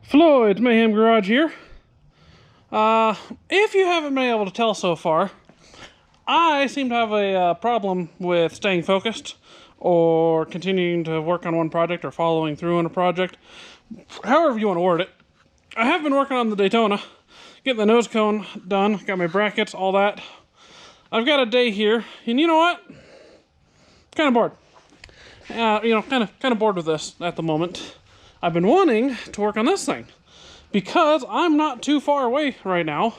Floyd's Mayhem Garage here. If you haven't been able to tell so far, I seem to have a problem with staying focused or continuing to work on one project or following through on a project. However you want to word it. I have been working on the Daytona, getting the nose cone done, got my brackets, all that. I've got a day here, and you know what? Kind of bored. Kind of bored with this at the moment. I've been wanting to work on this thing because I'm not too far away right now.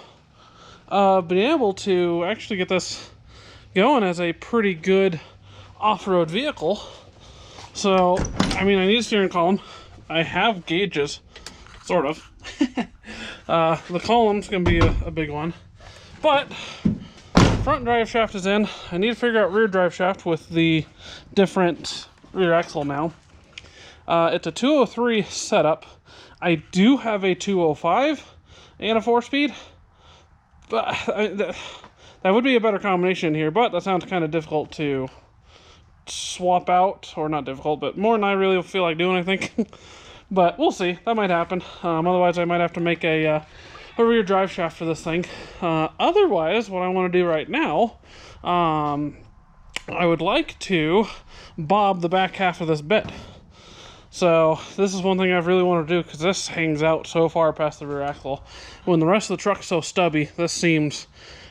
Being able to actually get this going as a pretty good off-road vehicle. So, I need a steering column. I have gauges, sort of. The column's gonna be a big one, but front drive shaft is in. I need to figure out rear drive shaft with the different rear axle now. It's a 203 setup. I do have a 205 and a 4-speed, but that would be a better combination here, but that sounds kind of difficult to swap out, or not difficult, but more than I really feel like doing, I think. But we'll see. That might happen. Otherwise, I might have to make a rear drive shaft for this thing. Otherwise, what I want to do right now, I would like to bob the back half of this bed. So this is one thing I really want to do because this hangs out so far past the rear axle. When the rest of the truck's so stubby, this seems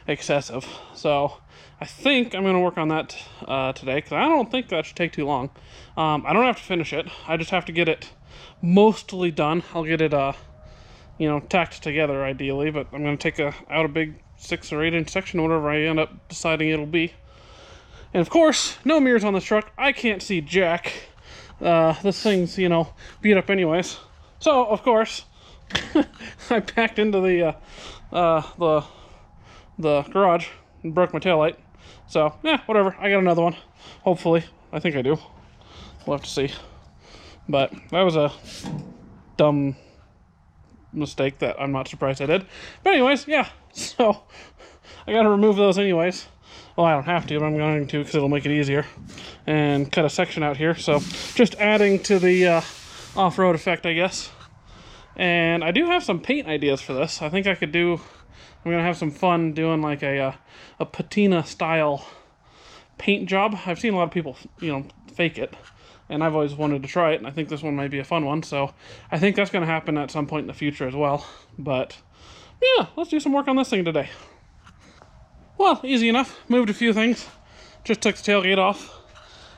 excessive. So I think I'm going to work on that today because I don't think that should take too long. I don't have to finish it. I just have to get it mostly done. I'll get it, tacked together ideally, but I'm going to take out a big 6 or 8 inch section, whatever I end up deciding it'll be. And of course, no mirrors on this truck. I can't see jack. This thing's, beat up anyways. So, of course, I backed into the garage and broke my taillight. So, whatever. I got another one. Hopefully. I think I do. We'll have to see. But that was a dumb mistake that I'm not surprised I did. But anyways, so I gotta remove those anyways. Well, I don't have to, but I'm going to because it'll make it easier. And cut a section out here. So just adding to the off-road effect, I guess. And I do have some paint ideas for this. I think I could do, I'm going to have some fun doing like a patina style paint job. I've seen a lot of people, fake it. And I've always wanted to try it. And I think this one might be a fun one. So I think that's going to happen at some point in the future as well. But yeah, let's do some work on this thing today. Well, easy enough. Moved a few things. Just took the tailgate off.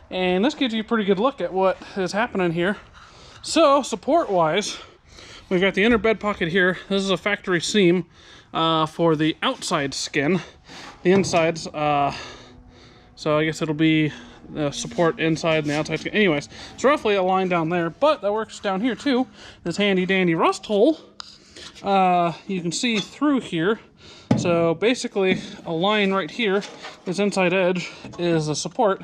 And this gives you a pretty good look at what is happening here. So, support-wise, we've got the inner bed pocket here. This is a factory seam for the outside skin. The insides, so I guess it'll be the support inside and the outside skin. Anyways, it's roughly a line down there, but that works down here too. This handy-dandy rust hole, you can see through here. So basically, a line right here, this inside edge, is a support.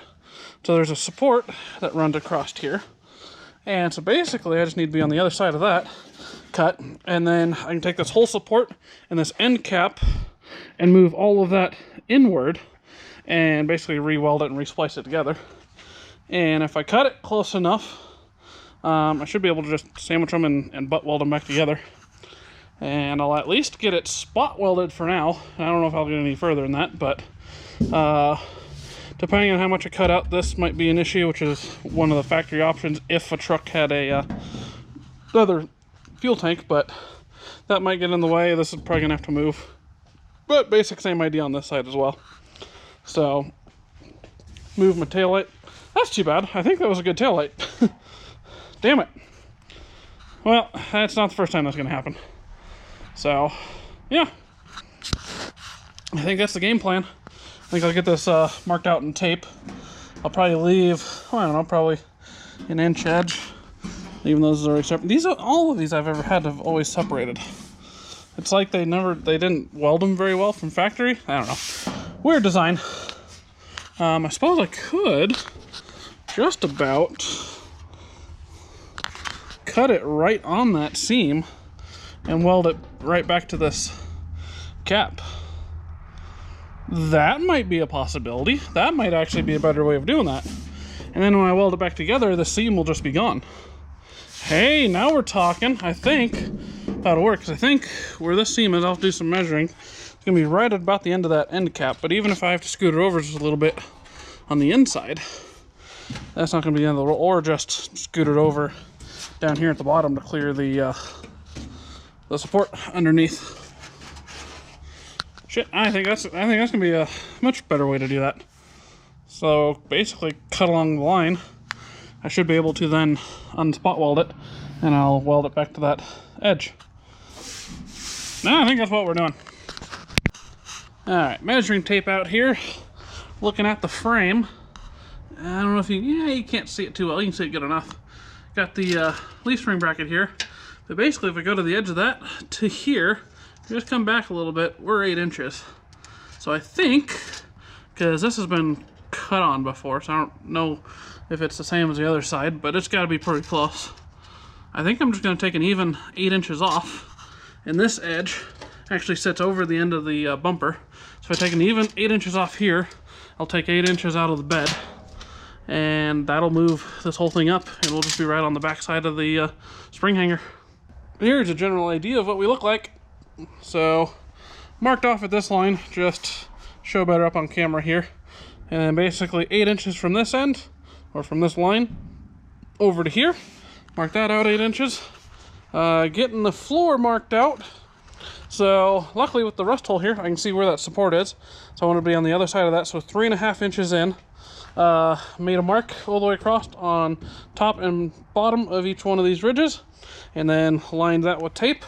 So there's a support that runs across here. And so basically, I just need to be on the other side of that cut. And then I can take this whole support and this end cap and move all of that inward and basically re-weld it and re-splice it together. And if I cut it close enough, I should be able to just sandwich them and butt weld them back together. And I'll at least get it spot welded for now. I don't know if I'll get any further than that, but depending on how much I cut out, this might be an issue, which is one of the factory options if a truck had a other fuel tank, but that might get in the way. This is probably gonna have to move. But basic same idea on this side as well. So, move my taillight. That's too bad. I think that was a good taillight. Damn it. Well, that's not the first time that's gonna happen. So, yeah. I think that's the game plan. I think I'll get this marked out in tape. I'll probably leave, probably an inch edge. Even though this is already separate. All of these I've ever had have always separated. It's like they didn't weld them very well from factory. I don't know. Weird design. I suppose I could just about cut it right on that seam and weld it right back to this cap. That might be a possibility. That might actually be a better way of doing that. And then when I weld it back together, the seam will just be gone. Hey, now we're talking. I think that'll work, because I think where this seam is, I'll do some measuring. It's going to be right at about the end of that end cap, but even if I have to scoot it over just a little bit on the inside, that's not going to be the end of the roll, or just scoot it over down here at the bottom to clear the support underneath. Shit, I think that's going to be a much better way to do that. So basically cut along the line. I should be able to then unspot weld it, and I'll weld it back to that edge. Now I think that's what we're doing. Alright, measuring tape out here. Looking at the frame. I don't know if you can't see it too well. You can see it good enough. Got the leaf spring bracket here. But basically if I go to the edge of that to here, just come back a little bit, we're 8 inches. So I think, because this has been cut on before, so I don't know if it's the same as the other side, but it's got to be pretty close. I think I'm just going to take an even 8 inches off, and this edge actually sits over the end of the bumper. So if I take an even 8 inches off here, I'll take 8 inches out of the bed, and that'll move this whole thing up, and we'll just be right on the back side of the spring hanger. Here's a general idea of what we look like. So marked off at this line, just show better up on camera here, and then basically 8 inches from this end, or from this line over to here. Mark that out 8 inches. Getting the floor marked out. So luckily with the rust hole here, I can see where that support is. So I want to be on the other side of that, so 3.5 inches in. Made a mark all the way across on top and bottom of each one of these ridges, and then lined that with tape.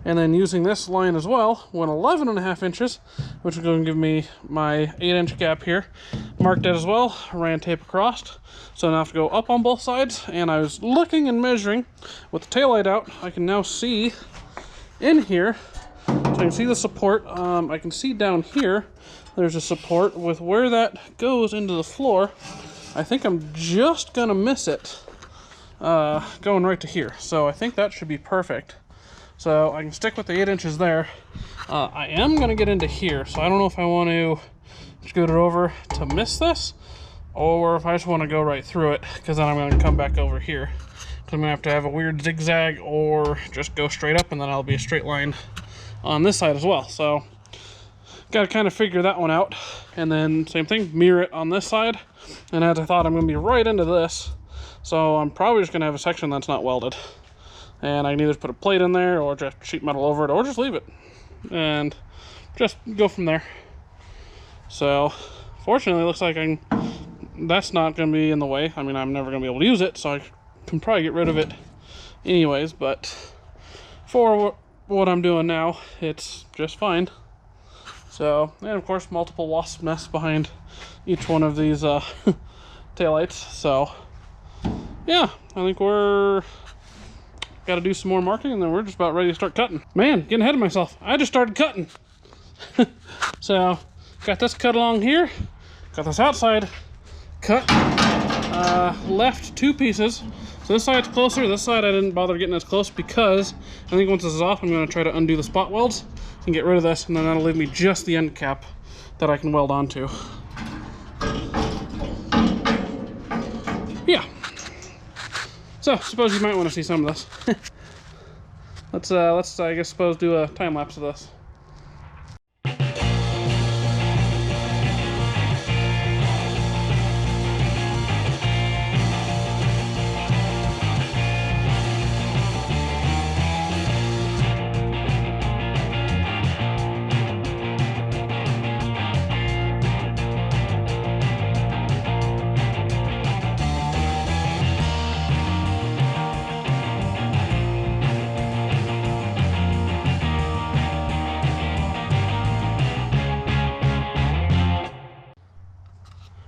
And then using this line as well, went 11.5 inches, which is going to give me my 8-inch gap here. Marked it as well, ran tape across, so now I have to go up on both sides. And I was looking and measuring with the taillight out. I can now see in here, so I can see the support. I can see down here, there's a support with where that goes into the floor. I think I'm just gonna miss it, going right to here. So I think that should be perfect. So I can stick with the 8 inches there. I am going to get into here, so I don't know if I want to scoot it over to miss this, or if I just want to go right through it, because then I'm going to come back over here. So I'm going to have a weird zigzag, or just go straight up, and then I'll be a straight line on this side as well. So got to kind of figure that one out, and then same thing, mirror it on this side. And as I thought, I'm going to be right into this, so I'm probably just going to have a section that's not welded. And I can either put a plate in there, or just sheet metal over it, or just leave it. And just go from there. So, fortunately, it looks like that's not going to be in the way. I mean, I'm never going to be able to use it, so I can probably get rid of it anyways. But for what I'm doing now, it's just fine. So, and of course, multiple wasp nests behind each one of these taillights. So, yeah, I think we're... got to do some more marking, and then we're just about ready to start cutting. Man, getting ahead of myself. I just started cutting. So, got this cut along here. Got this outside cut. Left 2 pieces. So this side's closer. This side I didn't bother getting as close because I think once this is off, I'm going to try to undo the spot welds and get rid of this, and then that'll leave me just the end cap that I can weld onto. Yeah. So, suppose you might want to see some of this. Let's I guess, do a time lapse of this.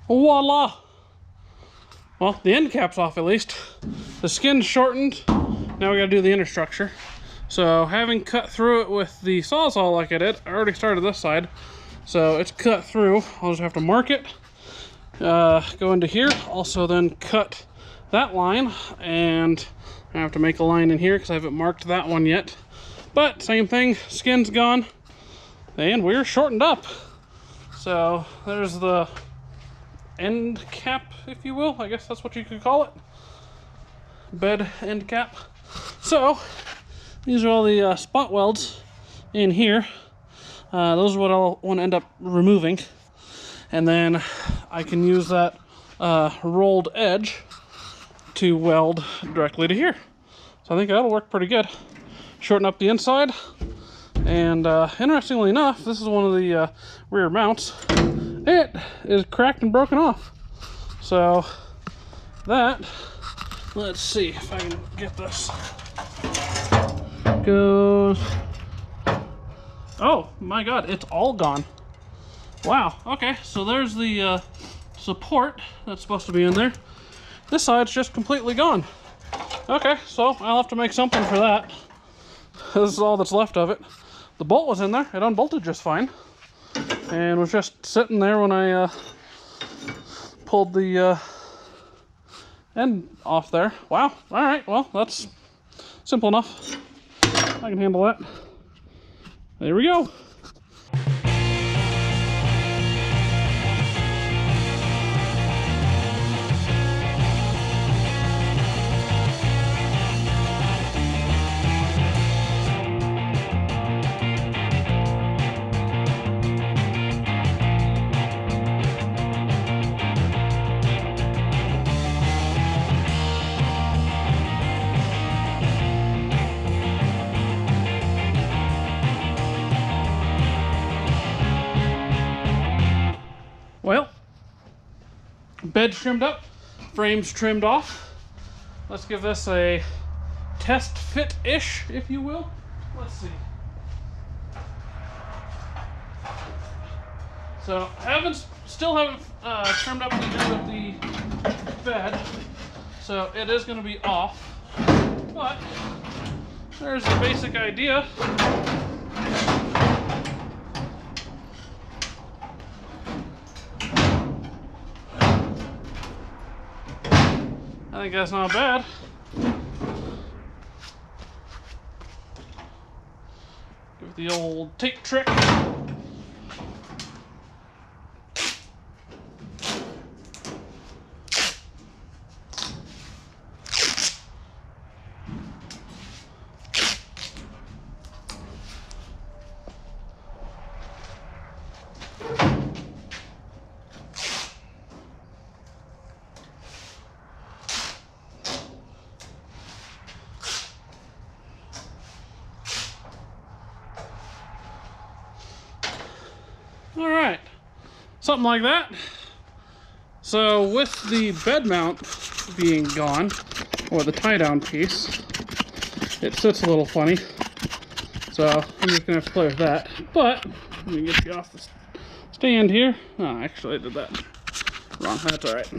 Voila! Well, the end cap's off at least. The skin's shortened. Now we gotta do the inner structure. So, having cut through it with the Sawzall like I did, I already started this side. So, it's cut through. I'll just have to mark it. Go into here. Also then cut that line. And I have to make a line in here because I haven't marked that one yet. But, same thing. Skin's gone. And we're shortened up. So, there's the end cap, if you will. I guess that's what you could call it. Bed end cap. So, these are all the spot welds in here. Those are what I'll want to end up removing. And then I can use that rolled edge to weld directly to here. So I think that'll work pretty good. Shorten up the inside. And interestingly enough, this is one of the rear mounts. It is cracked and broken off. So that, let's see if I can get this. Goes, oh my god, it's all gone. Wow, okay, so there's the support that's supposed to be in there. This side's just completely gone. Okay, so I'll have to make something for that. This is all that's left of it. The bolt was in there, it unbolted just fine. And was just sitting there when I pulled the end off there. Wow, alright, well, that's simple enough. I can handle that. There we go. Well, bed's trimmed up, frame's trimmed off. Let's give this a test fit-ish, if you will. Let's see. So, still haven't trimmed up the end of the bed, so it is going to be off. But there's the basic idea. I think that's not bad. Give it the old tape trick. All right, something like that. So with the bed mount being gone, or the tie down piece, it sits a little funny. So I'm just gonna have to play with that. But let me get you off the stand here. Oh, actually I did that wrong, that's all right.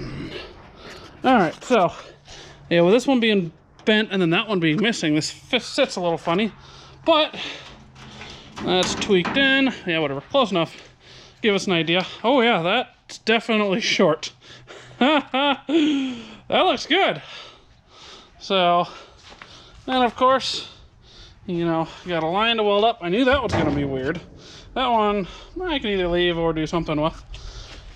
All right, so yeah, with this one being bent and then that one being missing, this sits a little funny, but that's tweaked in. Yeah, whatever, close enough. Give us an idea. Oh yeah, that's definitely short. That looks good. So, then of course, you know, you got a line to weld up. I knew that was gonna be weird. That one, I can either leave or do something with.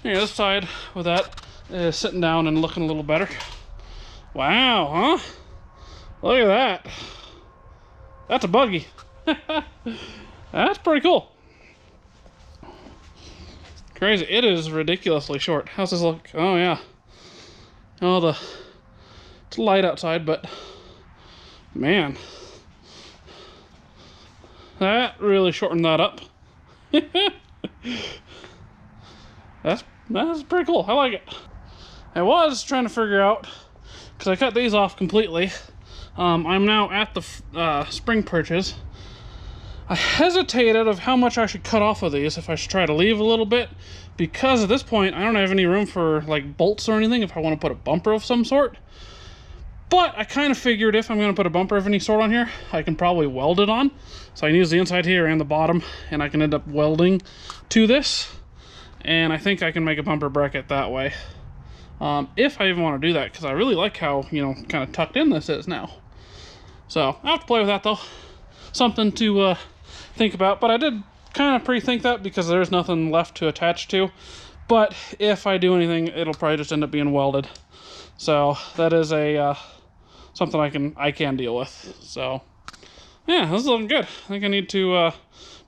Here, this side with that is sitting down and looking a little better. Wow, huh? Look at that. That's a buggy. That's pretty cool. Crazy. It is ridiculously short. How's this look? Oh, yeah. Oh, it's light outside, but man, that really shortened that up. That's pretty cool. I like it. I was trying to figure out, because I cut these off completely. I'm now at the spring perches. I hesitated of how much I should cut off of these, if I should try to leave a little bit, because at this point I don't have any room for like bolts or anything if I want to put a bumper of some sort. But I kind of figured if I'm going to put a bumper of any sort on here, I can probably weld it on. So I can use the inside here and the bottom, and I can end up welding to this. And I think I can make a bumper bracket that way. If I even want to do that, because I really like how, you know, kind of tucked in this is now. So I'll have to play with that though. Something to think about, but I did kind of pre-think that because there's nothing left to attach to. But if I do anything, it'll probably just end up being welded. So that is a something I can deal with. So yeah, this is looking good. I think I need to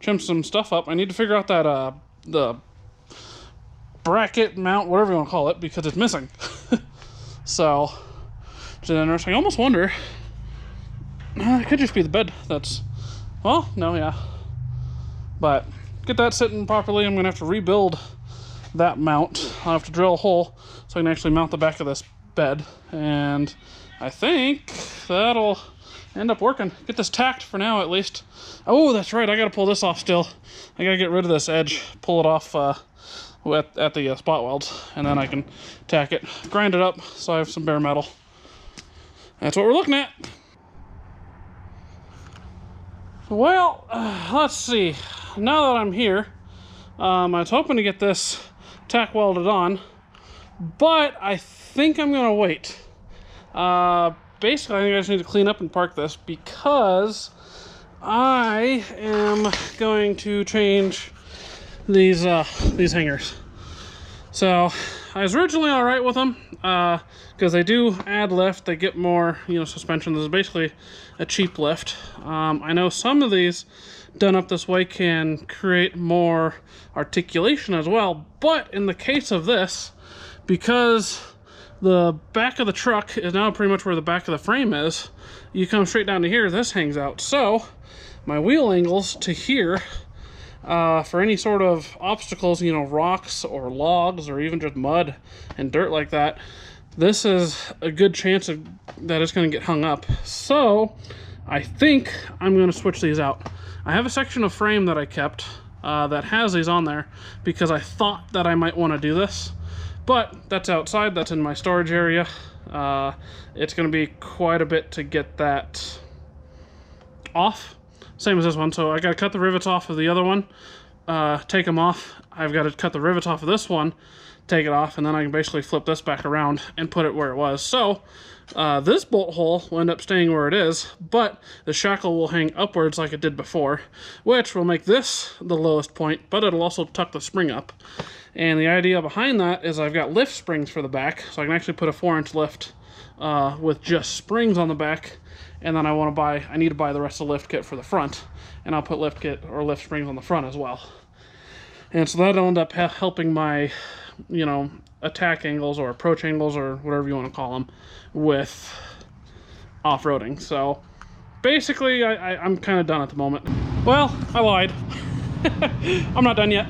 trim some stuff up. I need to figure out that the bracket mount, whatever you want to call it, because it's missing. So, which is interesting. I almost wonder, it could just be the bed that's, well, no, yeah. But get that sitting properly. I'm going to have to rebuild that mount. I'll have to drill a hole so I can actually mount the back of this bed. And I think that'll end up working. Get this tacked for now, at least. Oh, that's right. I got to pull this off still. I got to get rid of this edge, pull it off at the spot welds, and then I can tack it, grind it up so I have some bare metal. That's what we're looking at. Well, let's see. Now that I'm here, I was hoping to get this tack welded on, but I think I'm going to wait. Basically, I think I just need to clean up and park this because I am going to change these hangers. So I was originally all right with them because they do add lift. They get more, suspension. This is basically a cheap lift. I know some of these done up this way can create more articulation as well, but in the case of this, because the back of the truck is now pretty much where the back of the frame is, you come straight down to here, this hangs out. So my wheel angles to here, for any sort of obstacles, rocks or logs or even just mud and dirt like that, this is a good chance that it's going to get hung up. So I think I'm going to switch these out. I have a section of frame that I kept that has these on there because I thought that I might want to do this, but that's outside. That's in my storage area. It's going to be quite a bit to get that off. Same as this one. So I got to cut the rivets off of the other one, take them off. I've got to cut the rivets off of this one, take it off, and then I can basically flip this back around and put it where it was. So this bolt hole will end up staying where it is, but the shackle will hang upwards like it did before, which will make this the lowest point, but it'll also tuck the spring up. And the idea behind that is I've got lift springs for the back, so I can actually put a 4-inch lift with just springs on the back. And then I need to buy the rest of the lift kit for the front, and I'll put lift kit or lift springs on the front as well. And so that'll end up helping my, attack angles or approach angles or whatever you want to call them with off-roading. So basically, I'm kind of done at the moment. Well, I lied. I'm not done yet.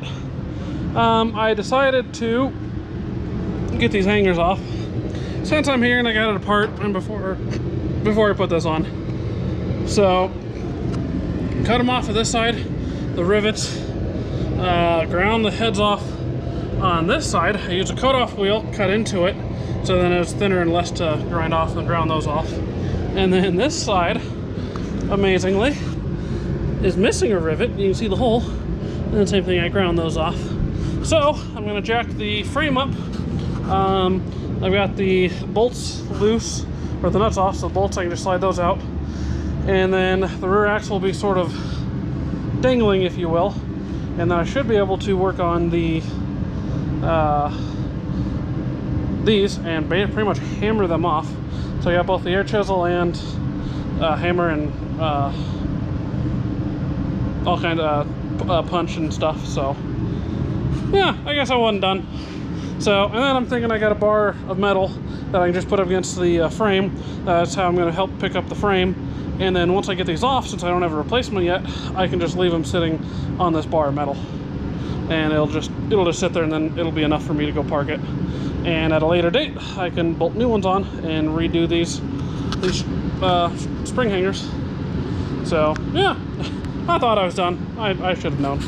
I decided to get these hangers off. Since I'm here and I got it apart, and before I put this on. So, cut them off of this side, the rivets, ground the heads off on this side. I use a coat-off wheel, cut into it, so then it's thinner and less to grind off and ground those off. And then this side, amazingly, is missing a rivet. You can see the hole. And then same thing, I ground those off. So, I'm going to jack the frame up. I've got the bolts loose, or the nuts off, so the bolts I can just slide those out. And then the rear axle will be sort of dangling, if you will. And then I should be able to work on these and pretty much hammer them off. So I got both the air chisel and hammer and all kind of punch and stuff. So yeah, I guess I wasn't done. So, and then I'm thinking I got a bar of metal that I can just put up against the frame. That's how I'm going to help pick up the frame. And then once I get these off, since I don't have a replacement yet, I can just leave them sitting on this bar of metal. And it'll just sit there, and then it'll be enough for me to go park it. And at a later date, I can bolt new ones on and redo these spring hangers. So, yeah, I thought I was done. I should have known.